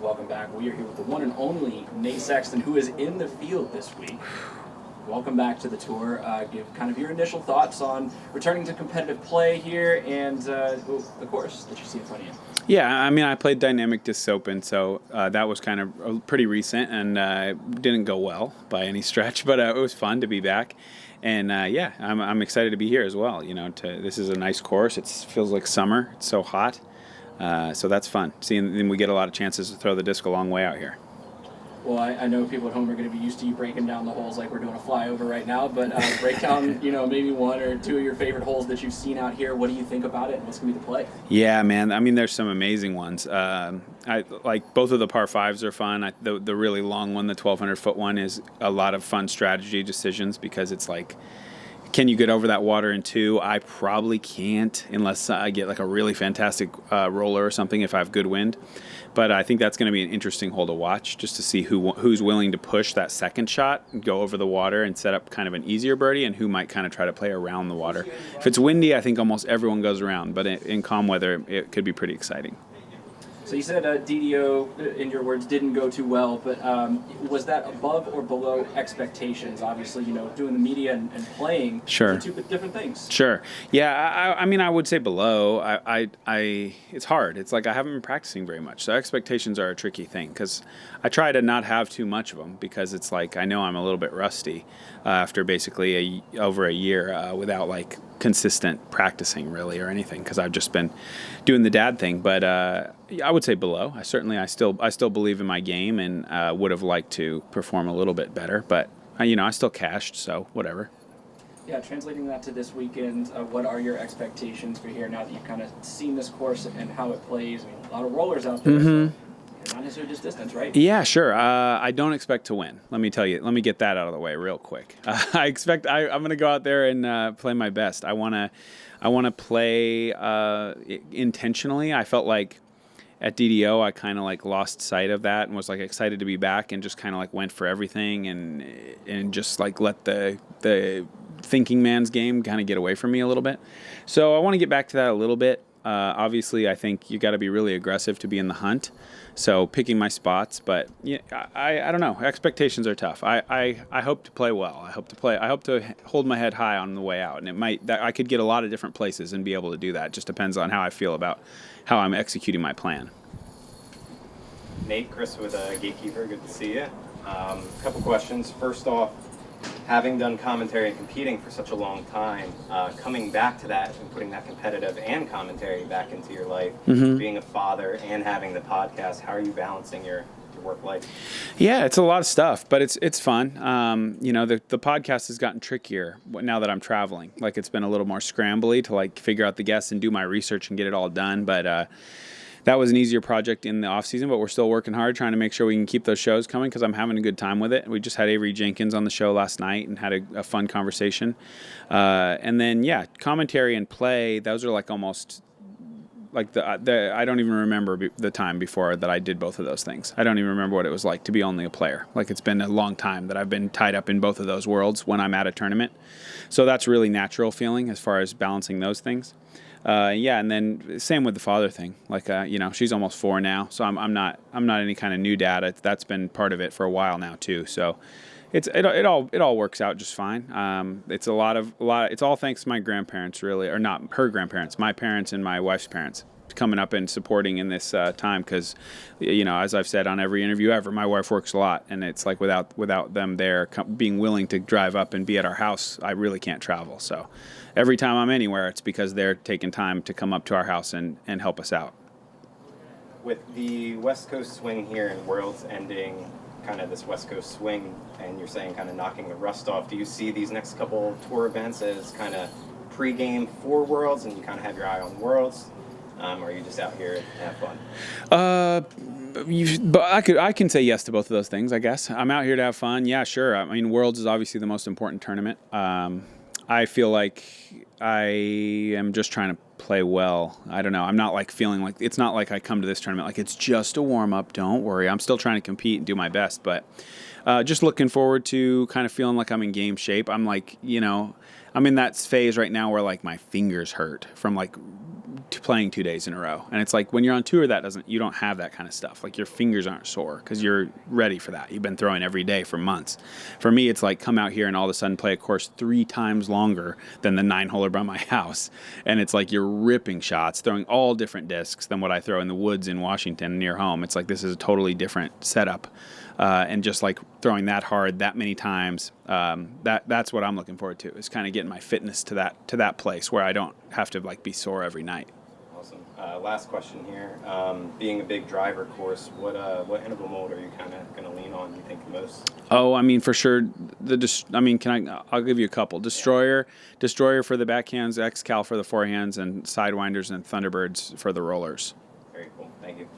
welcome back. We are here with the one and only Nate Sexton, who is in the field this week. Welcome back to the tour. Give kind of your initial thoughts on returning to competitive play here and the course that you see in front of you. Yeah, I mean, I played Dynamic Disc Open, so that was kind of pretty recent and didn't go well by any stretch, but it was fun to be back. And yeah, I'm excited to be here as well. You know, this is a nice course. It feels like summer. It's so hot, so that's fun. Seeing we get a lot of chances to throw the disc a long way out here. Well, I know people at home are going to be used to you breaking down the holes like we're doing a flyover right now, but break down, maybe one or two of your favorite holes that you've seen out here. What do you think about it, and what's going to be the play? Yeah, man. I mean, there's some amazing ones. I like both of the par fives are fun. The really long one, the 1,200-foot one, is a lot of fun strategy decisions because it's like, can you get over that water in two? I probably can't unless I get like a really fantastic roller or something if I have good wind. But I think that's going to be an interesting hole to watch just to see who's willing to push that second shot and go over the water and set up kind of an easier birdie and who might kind of try to play around the water. If it's windy, I think almost everyone goes around. But in calm weather, it could be pretty exciting. So you said DDO, in your words, didn't go too well, but was that above or below expectations? Obviously, doing the media and playing are two different things. Sure. Yeah, I mean, I would say below. It's hard. It's like I haven't been practicing very much, so expectations are a tricky thing because I try to not have too much of them because it's like I know I'm a little bit rusty after basically over a year without like consistent practicing really or anything because I've just been doing the dad thing. But I would say below. I still believe in my game and would have liked to perform a little bit better. But I still cashed, so whatever. Yeah, translating that to this weekend, what are your expectations for here now that you've kind of seen this course and how it plays? I mean, a lot of rollers out there. Mm-hmm. So not necessarily just distance, right? Yeah, sure. I don't expect to win. Let me tell you. Let me get that out of the way real quick. I'm going to go out there and play my best. I want to play intentionally. I felt like at DDO, I kind of like lost sight of that and was like excited to be back and just kind of like went for everything and just like let the thinking man's game kind of get away from me a little bit. So I want to get back to that a little bit. Obviously, I think you got to be really aggressive to be in the hunt. So picking my spots, but yeah, I don't know. Expectations are tough. I hope to play well. I hope to hold my head high on the way out, and I could get a lot of different places and be able to do that. It just depends on how I feel about how I'm executing my plan. Nate, Chris with Gatekeeper. Good to see you. A couple questions. First off, having done commentary and competing for such a long time, coming back to that and putting that competitive and commentary back into your life, being a father and having the podcast, how are you balancing your work life? Yeah, it's a lot of stuff, but it's fun. The podcast has gotten trickier now that I'm traveling. Like it's been a little more scrambly to like figure out the guests and do my research and get it all done. But that was an easier project in the off season, but we're still working hard trying to make sure we can keep those shows coming because I'm having a good time with it. We just had Avery Jenkins on the show last night and had a fun conversation. And then, yeah, commentary and play, those are like almost like I don't even remember the time before that I did both of those things. I don't even remember what it was like to be only a player. Like it's been a long time that I've been tied up in both of those worlds when I'm at a tournament. So that's a really natural feeling as far as balancing those things. Yeah, and then same with the father thing. Like, she's almost 4 now, so I'm not any kind of new dad. That's been part of it for a while now too. So it all works out just fine. It's a lot. It's all thanks to my grandparents, really, or not her grandparents, my parents and my wife's parents coming up and supporting in this time. Because, as I've said on every interview ever, my wife works a lot, and it's like without them there being willing to drive up and be at our house, I really can't travel. So every time I'm anywhere, it's because they're taking time to come up to our house and help us out. With the West Coast swing here and Worlds ending, kind of this West Coast swing, and you're saying kind of knocking the rust off, do you see these next couple tour events as kind of pre-game for Worlds and you kind of have your eye on Worlds? Or are you just out here to have fun? But I can say yes to both of those things, I guess. I'm out here to have fun. Yeah, sure. I mean, Worlds is obviously the most important tournament. I feel like I am just trying to play well. I don't know. I'm not like feeling like it's not like I come to this tournament like it's just a warm up. Don't worry. I'm still trying to compete and do my best, but just looking forward to kind of feeling like I'm in game shape. I'm like, I'm in that phase right now where like my fingers hurt from like playing 2 days in a row. And it's like when you're on tour, you don't have that kind of stuff. Like your fingers aren't sore because you're ready for that. You've been throwing every day for months. For me, it's like come out here and all of a sudden play a course 3 times longer than the 9-holer by my house. And it's like you're ripping shots, throwing all different discs than what I throw in the woods in Washington near home. It's like this is a totally different setup. And just like throwing that hard that many times, that's what I'm looking forward to, is kind of getting my fitness to that place where I don't have to like be sore every night. Awesome. Last question here. Being a big driver course, what interval mode are you kind of going to lean on, you think, the most? Oh, I mean, for sure. I'll give you a couple. Destroyer for the backhands, X-Cal for the forehands, and Sidewinders and Thunderbirds for the rollers. Very cool. Thank you.